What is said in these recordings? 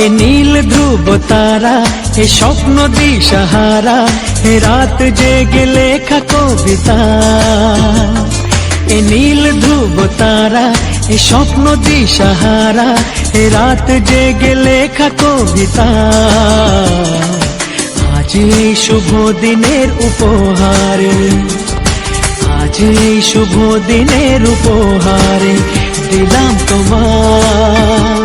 এ নীল ধ্রুব তারা, এ স্বপ্ন দিশাহারা, এ রাত জেগে লেখা কবিতা। এ নীল ধ্রুব তারা, এ স্বপ্ন দিশাহারা, এ রাত জেগে লেখা কবিতা। আজ এই শুভ দিনের উপহারে, আজ এই শুভ দিনের উপহারে দিলাম তোমার।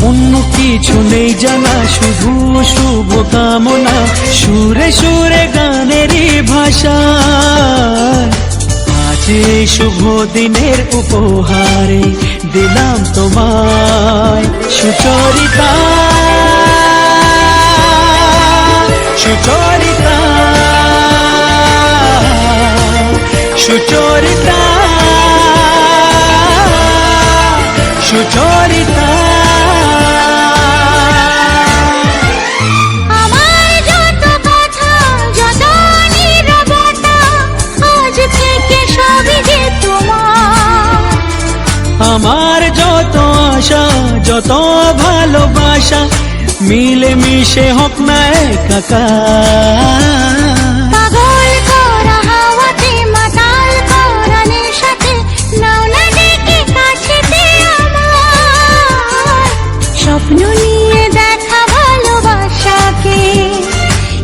অন্য কিছু নেই জানা, শুধু শুভ কামনা, সুরে সুরে গানেরই ভাষা। আজ এই শুভ দিনের উপহারে দিলাম তোমায় সুচরিতা, সুচরিতা, সুচরিতা, সুচরিতা। আমার যত আশা, যত ভালোবাসা, মিলে মিশে হোক না একাকার। পাগল করা হাওয়াতে, মাতাল করা নেশাতে, নাও না ডেকে কাছেতে আমার। স্বপ্ন নিয়ে দেখা ভালোবাসাকে,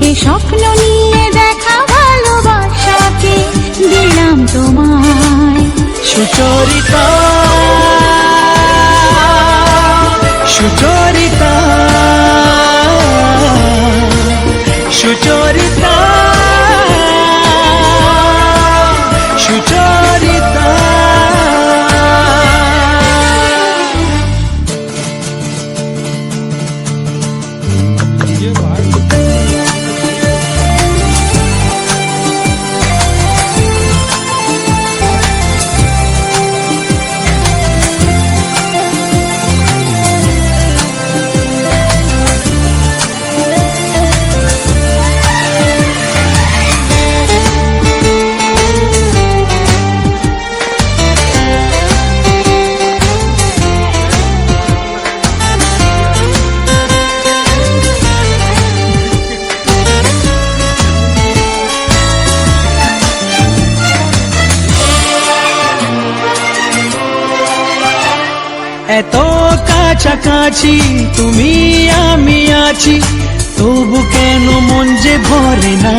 এই স্বপ্ন নিয়ে দেখা ভালোবাসাকে দিলাম তোমায় সুচরিতা, সুচরিতা, সুচরিতা, সুচরিতা। এত কাছাকাছি তুমি আমি আছি, তবু কেন মন যে ভরে না।